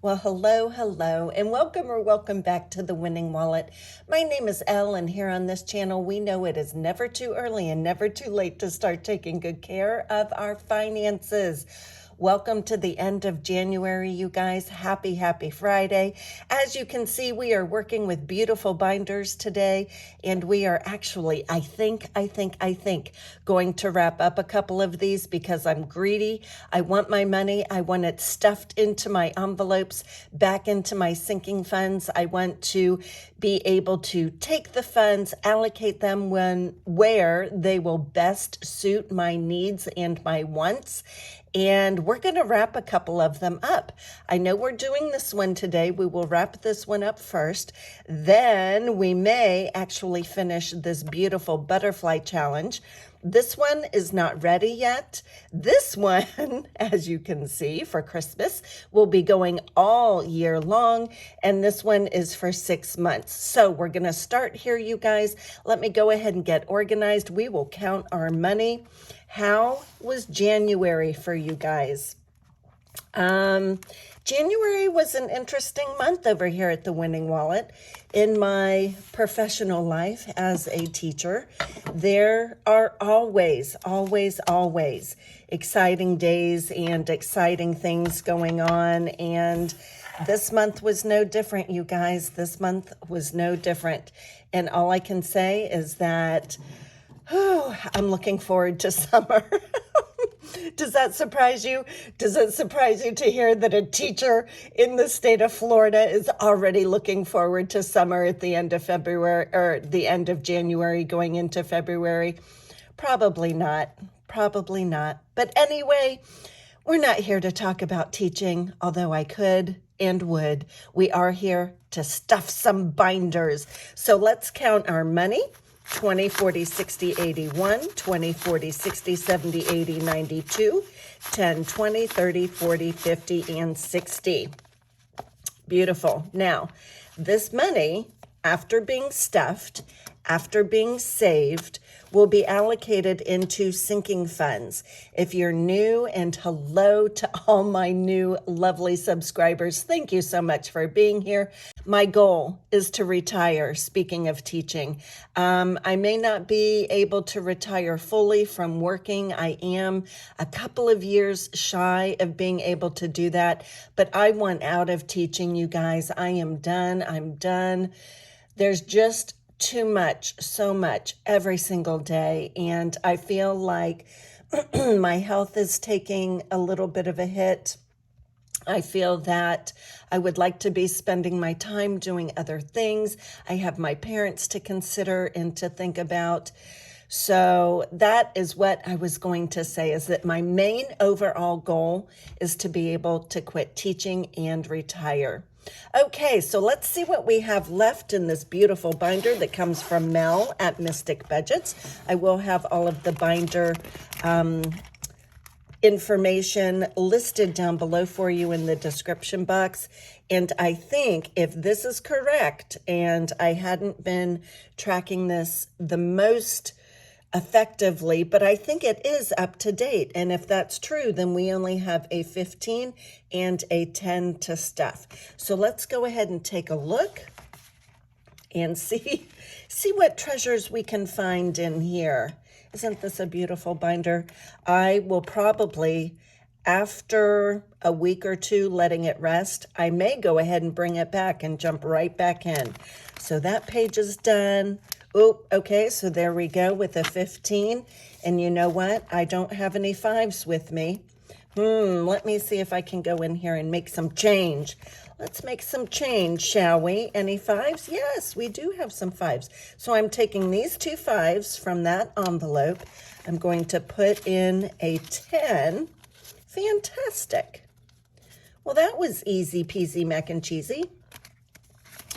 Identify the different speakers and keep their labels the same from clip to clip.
Speaker 1: Well, hello, and welcome back to the Winning Wallet. My name is Elle, and here on this channel, we know it is never too early and never too late to start taking good care of our finances. Welcome to the end of January, you guys. Happy Friday. As you can see, we are working with beautiful binders today, and we are actually, I think, going to wrap up a couple of these because I'm greedy. I want my money. I want it stuffed into my envelopes, back into my sinking funds. I want to be able to take the funds, allocate them where they will best suit my needs and my wants. And we're going to wrap a couple of them up. I know we're doing this one today. We will wrap this one up first. Then we may actually finish this beautiful butterfly challenge. This one is not ready yet. This one, as you can see, for Christmas, will be going all year long. And this one is for 6 months. So we're going to start here, you guys. Let me go ahead and get organized. We will count our money. How was January for you guys? January was an interesting month over here at the Winning Wallet. In my professional life as a teacher, there are always exciting days and exciting things going on. And this month was no different, you guys. This month was no different. And all I can say is that I'm looking forward to summer. Does that surprise you? Does it surprise you to hear that a teacher in the state of Florida is already looking forward to summer at the end of February or the end of January going into February? Probably not. But anyway, we're not here to talk about teaching, although I could and would. We are here to stuff some binders. So let's count our money. 20, 40, 60, 81, 20, 40, 60, 70, 80, 92, 10, 20, 30, 40, 50, and 60. Beautiful. Now, this money, after being stuffed, after being saved, will be allocated into sinking funds. If you're new, and hello to all my new lovely subscribers, thank you so much for being here. My goal is to retire, speaking of teaching. I may not be able to retire fully from working. I am a couple of years shy of being able to do that, but I want out of teaching, you guys. I am done. I'm done. There's just too much, so much every single day. And I feel like my health is taking a little bit of a hit. I feel that I would like to be spending my time doing other things. I have my parents to consider and to think about. So that is what I was going to say, is that my main overall goal is to be able to quit teaching and retire. Okay, so let's see what we have left in this beautiful binder that comes from Mel at Mystic Budgets. I will have all of the binder information listed down below for you in the description box. And I think if this is correct, and I hadn't been tracking this the most effectively, but I think it is up to date. And if that's true, then we only have a 15 and a 10 to stuff. So let's go ahead and take a look and see what treasures we can find in here. Isn't this a beautiful binder? I will probably, after a week or two letting it rest, I may go ahead and bring it back and jump right back in. So that page is done. Oh, okay, so there we go with a 15. And you know what? I don't have any 5s with me. Let me see if I can go in here and make some change. Let's make some change, shall we? Any 5s? Yes, we do have some 5s. So I'm taking these 2 5s from that envelope. I'm going to put in a 10. Fantastic. Well, that was easy peasy mac and cheesy.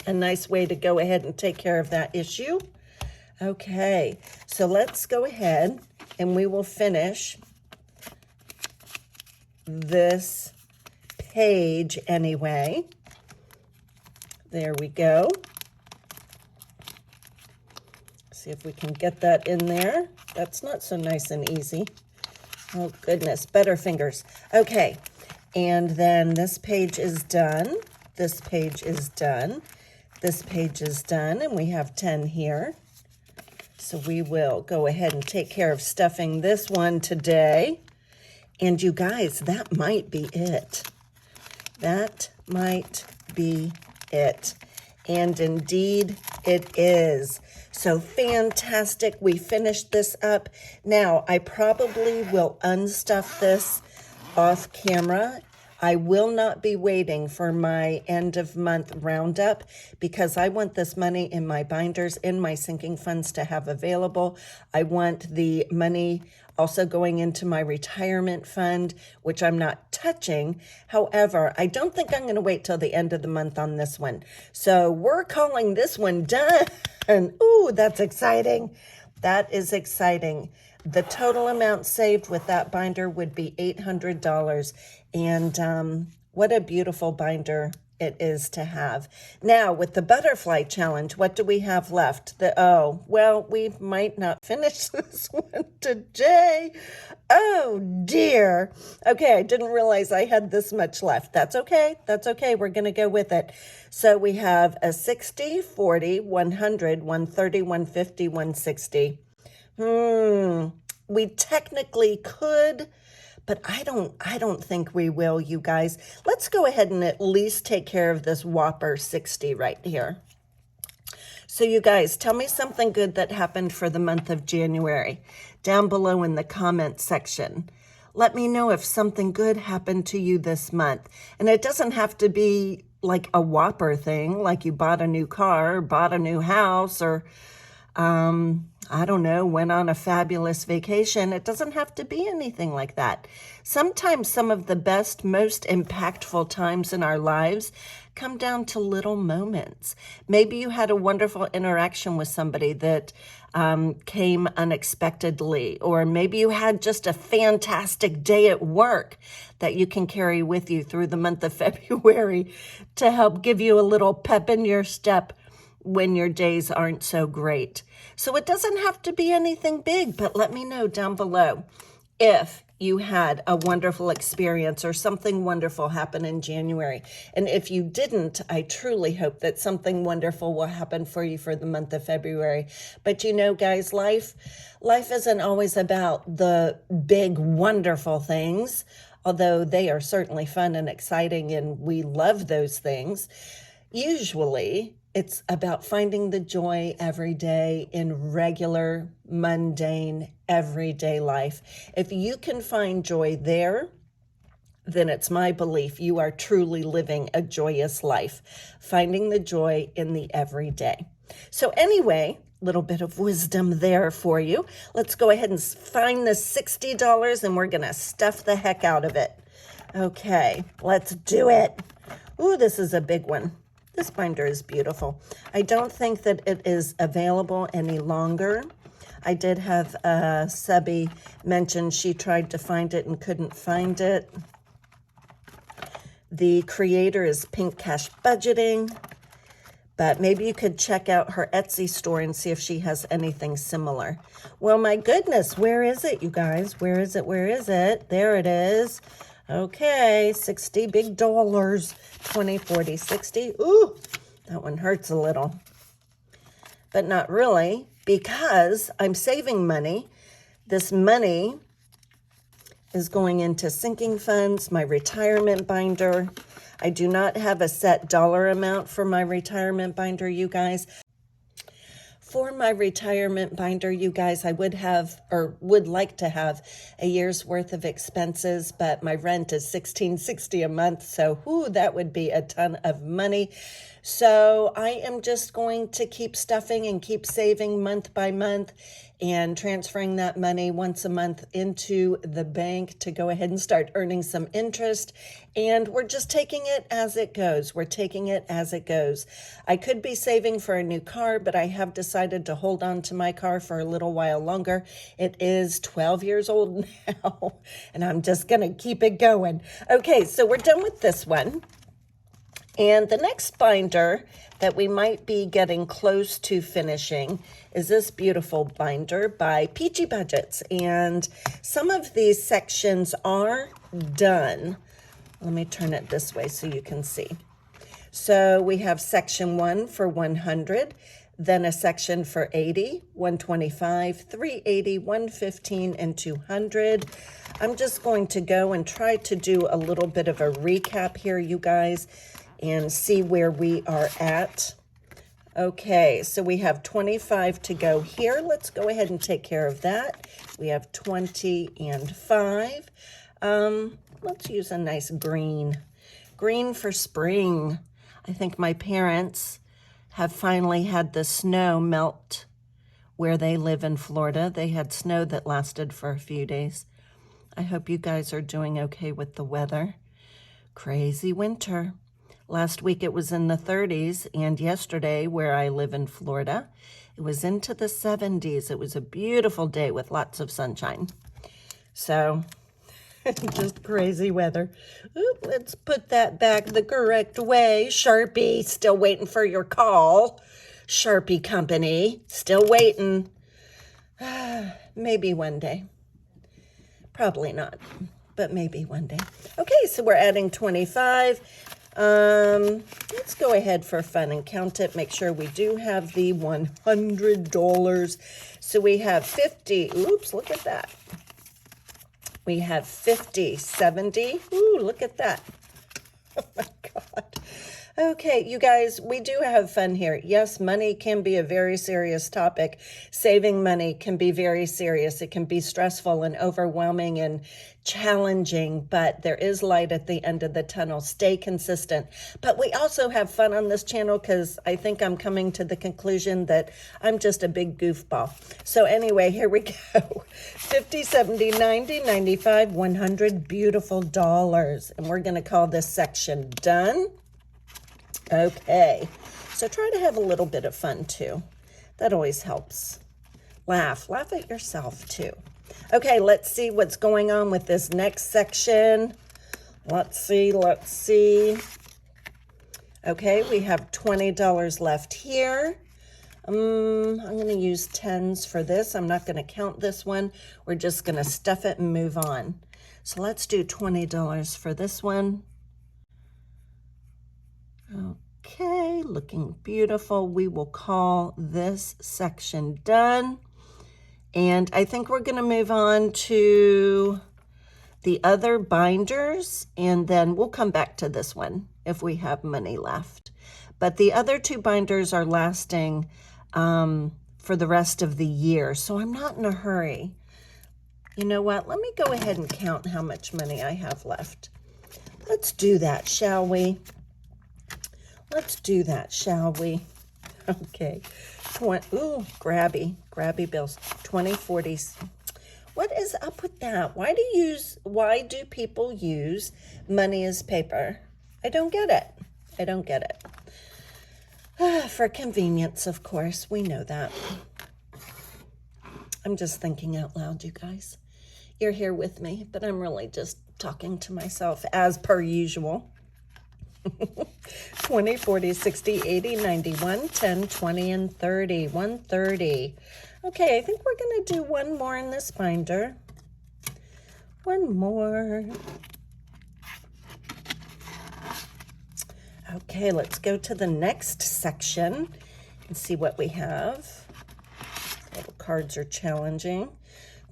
Speaker 1: A nice way to go ahead and take care of that issue. Okay, so let's go ahead and we will finish this page anyway. There we go. See if we can get that in there. That's not so nice and easy. Oh goodness, Butterfingers. Okay, And then this page is done. This page is done. This page is done, and we have 10 here. So we will go ahead and take care of stuffing this one today. And you guys, that might be it. That might be it. And indeed it is. So fantastic. We finished this up. Now, I probably will unstuff this off camera. I will not be waiting for my end of month roundup because I want this money in my binders, in my sinking funds to have available. I want the money also going into my retirement fund, which I'm not touching. However, I don't think I'm going to wait till the end of the month on this one. So we're calling this one done. Ooh, that's exciting. That is exciting. The total amount saved with that binder would be $800. And what a beautiful binder it is to have. Now, with the butterfly challenge, what do we have left? Well, we might not finish this one today. Oh, dear. Okay, I didn't realize I had this much left. That's okay. That's okay. We're going to go with it. So we have a 60, 40, 100, 130, 150, 160. We technically could, but I don't think we will, you guys. Let's go ahead and at least take care of this whopper 60 right here. So you guys, tell me something good that happened for the month of January down below in the comment section. Let me know if something good happened to you this month. And it doesn't have to be like a whopper thing, like you bought a new car, bought a new house, or I don't know, went on a fabulous vacation. It doesn't have to be anything like that. Sometimes some of the best, most impactful times in our lives come down to little moments. Maybe you had a wonderful interaction with somebody that came unexpectedly, or maybe you had just a fantastic day at work that you can carry with you through the month of February to help give you a little pep in your step when your days aren't so great. So it doesn't have to be anything big, but let me know down below if you had a wonderful experience or something wonderful happen in January. And if you didn't, I truly hope that something wonderful will happen for you for the month of February. But you know, guys, life isn't always about the big, wonderful things, although they are certainly fun and exciting, and we love those things. Usually, it's about finding the joy every day in regular, mundane, everyday life. If you can find joy there, then it's my belief you are truly living a joyous life, finding the joy in the everyday. So anyway, little bit of wisdom there for you. Let's go ahead and find the $60 and we're going to stuff the heck out of it. Okay, let's do it. Ooh, this is a big one. This binder is beautiful. I don't think that it is available any longer. I did have a subby mention she tried to find it and couldn't find it. The creator is Pink Cash Budgeting, but maybe you could check out her Etsy store and see if she has anything similar. Well, my goodness, where is it, you guys? Where is it? Where is it? There it is. Okay, 60 big dollars, 20, 40, 60. Ooh, that one hurts a little. But not really, because I'm saving money. This money is going into sinking funds, my retirement binder. I do not have a set dollar amount for my retirement binder, you guys. For my retirement binder, you guys, I would like to have a year's worth of expenses, but my rent is $16.60 a month, so that would be a ton of money. So I am just going to keep stuffing and keep saving month by month and transferring that money once a month into the bank to go ahead and start earning some interest. And we're just taking it as it goes. We're taking it as it goes. I could be saving for a new car, but I have decided to hold on to my car for a little while longer. It is 12 years old now, and I'm just going to keep it going. Okay, so we're done with this one. And the next binder that we might be getting close to finishing is this beautiful binder by Peachy Budgets. And some of these sections are done. Let me turn it this way so you can see. So we have section 1 for 100, then a section for 80, 125, 380, 115, and 200. I'm just going to go and try to do a little bit of a recap here, you guys, and see where we are at. Okay, so we have 25 to go here. Let's go ahead and take care of that. We have 20 and 5. Let's use a nice green. Green for spring. I think my parents have finally had the snow melt where they live in Florida. They had snow that lasted for a few days. I hope you guys are doing okay with the weather. Crazy winter. Last week it was in the 30s, and yesterday, where I live in Florida, it was into the 70s. It was a beautiful day with lots of sunshine. So, just crazy weather. Oop, let's put that back the correct way. Sharpie, still waiting for your call. Sharpie Company, still waiting. Maybe one day. Probably not, but maybe one day. Okay, so we're adding 25. Let's go ahead for fun and count it. Make sure we do have the $100. So we have 50. Oops, look at that. We have 50, 70. Ooh, look at that. Oh my God. Okay, you guys, we do have fun here. Yes, money can be a very serious topic. Saving money can be very serious. It can be stressful and overwhelming and challenging, but there is light at the end of the tunnel. Stay consistent. But we also have fun on this channel because I think I'm coming to the conclusion that I'm just a big goofball. So anyway, here we go. 50, 70, 90, 95, 100 beautiful dollars. And we're going to call this section done. Okay, so try to have a little bit of fun too. That always helps. Laugh at yourself too. Okay, let's see what's going on with this next section. Let's see. Okay, we have $20 left here. I'm going to use tens for this. I'm not going to count this one. We're just going to stuff it and move on. So let's do $20 for this one. Okay, looking beautiful. We will call this section done. And I think we're going to move on to the other binders, and then we'll come back to this one if we have money left. But the other two binders are lasting for the rest of the year, so I'm not in a hurry. You know what? Let me go ahead and count how much money I have left. Let's do that, shall we? Let's do that, shall we? Okay. Ooh, grabby bills. 20, 40s. What is up with that? Why do people use money as paper? I don't get it. For convenience, of course. We know that. I'm just thinking out loud, you guys. You're here with me, but I'm really just talking to myself as per usual. 20, 40, 60, 80, 91, 10, 20, and 30. 130. Okay, I think we're going to do one more in this binder. One more. Okay, let's go to the next section and see what we have. Little cards are challenging.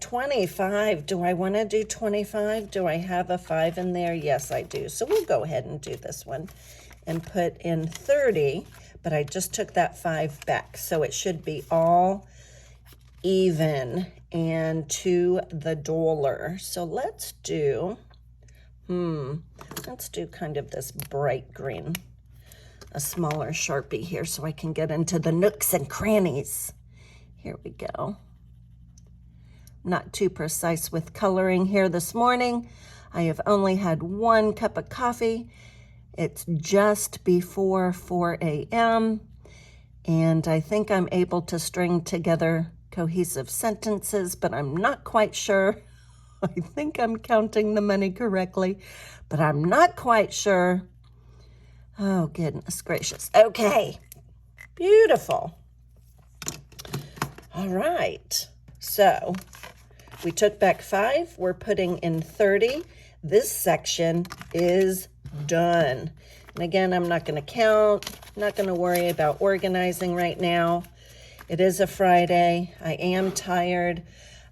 Speaker 1: 25. Do I want to do 25? Do I have a 5 in there? Yes, I do. So we'll go ahead and do this one and put in 30, but I just took that 5 back. So it should be all even and to the dollar. So let's do, let's do kind of this bright green, a smaller Sharpie here so I can get into the nooks and crannies. Here we go. Not too precise with coloring here this morning. I have only had 1 cup of coffee. It's just before 4 a.m. and I think I'm able to string together cohesive sentences, but I'm not quite sure. I think I'm counting the money correctly, but I'm not quite sure. Oh, goodness gracious. Okay, beautiful. All right, so we took back 5. We're putting in 30. this section is done. And again, I'm not going to count, not going to worry about organizing right now. It is a Friday. I am tired.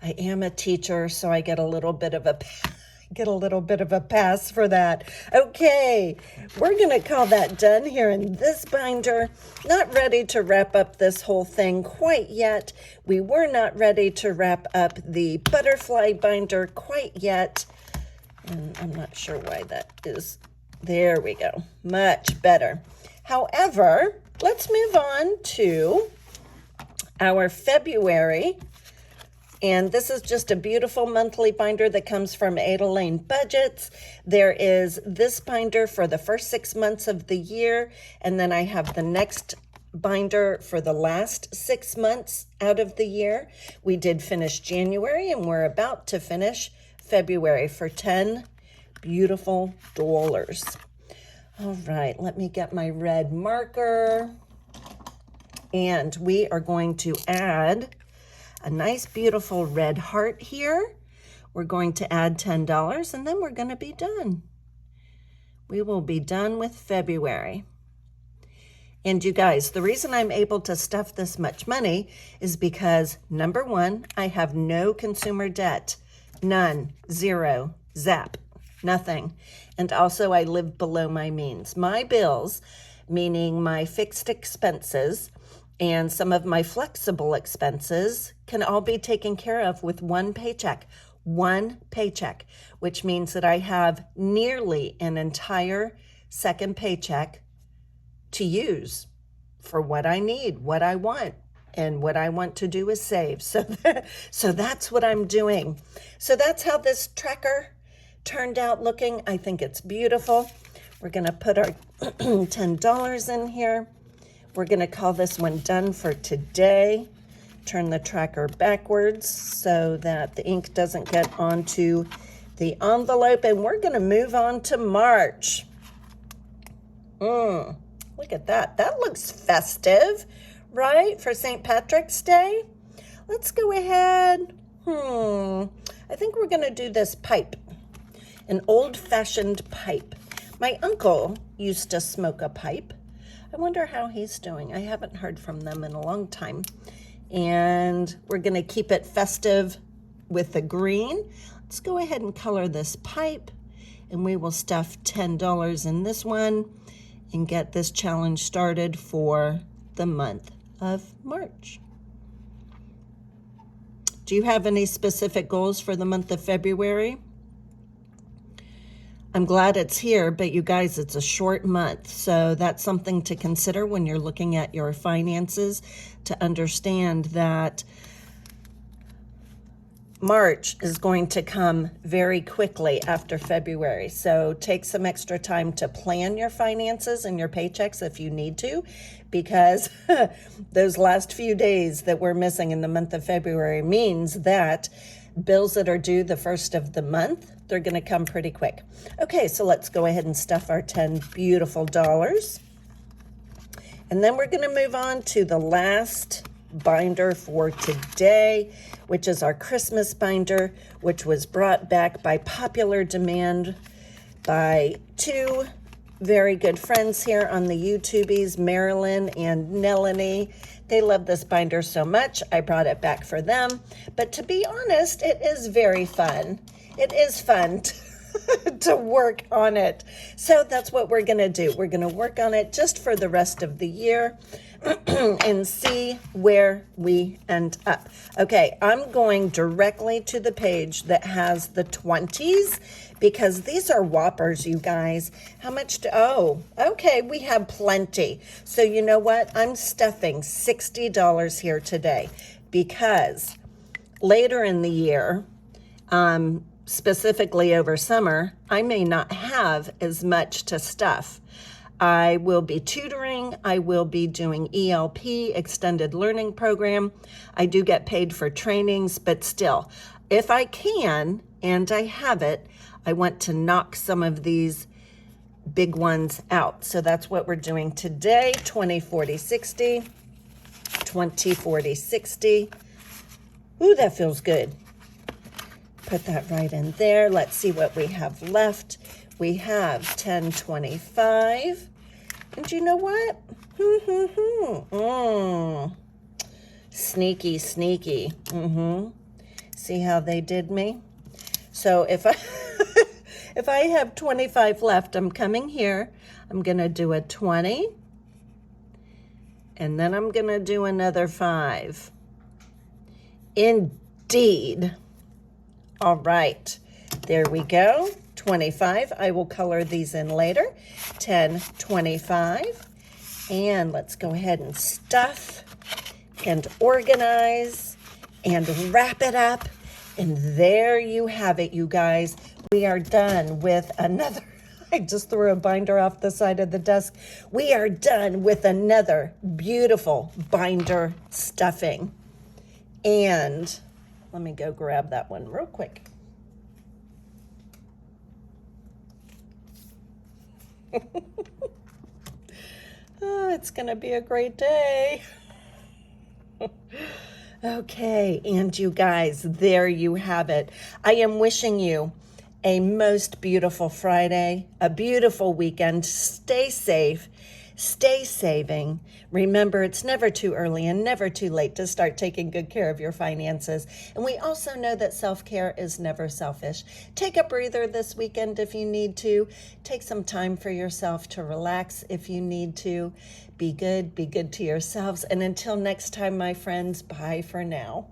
Speaker 1: I am a teacher, so I get a little bit of a pass for that. Okay, we're going to call that done here in this binder. Not ready to wrap up this whole thing quite yet. We were not ready to wrap up the butterfly binder quite yet. And I'm not sure why that is. There we go. Much better. However, let's move on to our February. And this is just a beautiful monthly binder that comes from Elle Budgets. There is this binder for the first 6 months of the year, and then I have the next binder for the last 6 months out of the year. We did finish January, and we're about to finish February for $10 beautiful dollars. All right, let me get my red marker. And we are going to add a nice, beautiful red heart here. We're going to add $10, and then we're going to be done. We will be done with February. And you guys, the reason I'm able to stuff this much money is because, number one, I have no consumer debt. None. Zero. Zap. Nothing. And also, I live below my means. My bills, meaning my fixed expenses, and some of my flexible expenses can all be taken care of with one paycheck, which means that I have nearly an entire second paycheck to use for what I need, what I want, and what I want to do is save. So that's what I'm doing. So that's how this tracker turned out looking. I think it's beautiful. We're going to put our $10 in here. We're going to call this one done for today. Turn the tracker backwards so that the ink doesn't get onto the envelope. And we're going to move on to March. Look at that. That looks festive, right? For St. Patrick's Day. Let's go ahead. I think we're going to do this pipe. An old-fashioned pipe. My uncle used to smoke a pipe. I wonder how he's doing. I haven't heard from them in a long time. And we're going to keep it festive with the green. Let's go ahead and color this pipe. And we will stuff $10 in this one and get this challenge started for the month of March. Do you have any specific goals for the month of February? I'm glad it's here, but you guys, it's a short month. So that's something to consider when you're looking at your finances, to understand that March is going to come very quickly after February. So take some extra time to plan your finances and your paychecks if you need to, because those last few days that we're missing in the month of February means that bills that are due the first of the month, they're going to come pretty quick. Okay, so let's go ahead and stuff our 10 beautiful dollars. And then we're going to move on to the last binder for today, which is our Christmas binder, which was brought back by popular demand by two very good friends here on the YouTubies, Marilyn and Nelanie. They love this binder so much, I brought it back for them. But to be honest, it is very fun. It is fun to work on it. So that's what we're going to do. We're going to work on it just for the rest of the year and see where we end up. Okay, I'm going directly to the page that has the 20s because these are whoppers, you guys. How much okay, we have plenty. So you know what? I'm stuffing $60 here today because later in the year, specifically over summer, I may not have as much to stuff. I will be tutoring. I will be doing ELP, Extended Learning Program. I do get paid for trainings, but still, if I can, and I have it, I want to knock some of these big ones out. So that's what we're doing today, 20, 40, 60, 20, 40, 60. Ooh, that feels good. put that right in there. Let's see what we have left. We have 10.25. And you know what? Sneaky, sneaky. See how they did me? So if I if I have 25 left, I'm coming here. I'm going to do a 20. And then I'm going to do another 5. Indeed. All right. There we go. 25. I will color these in later. 10, 25. And let's go ahead and stuff and organize and wrap it up. And there you have it, you guys. We are done with another. I just threw a binder off the side of the desk. We are done with another beautiful binder stuffing. And let me go grab that one real quick. Oh, it's going to be a great day. Okay, and you guys, there you have it. I am wishing you a most beautiful Friday, a beautiful weekend. Stay safe, stay saving. Remember, it's never too early and never too late to start taking good care of your finances. And we also know that self-care is never selfish. Take a breather this weekend if you need to. Take some time for yourself to relax if you need to. Be good to yourselves. And until next time, my friends, bye for now.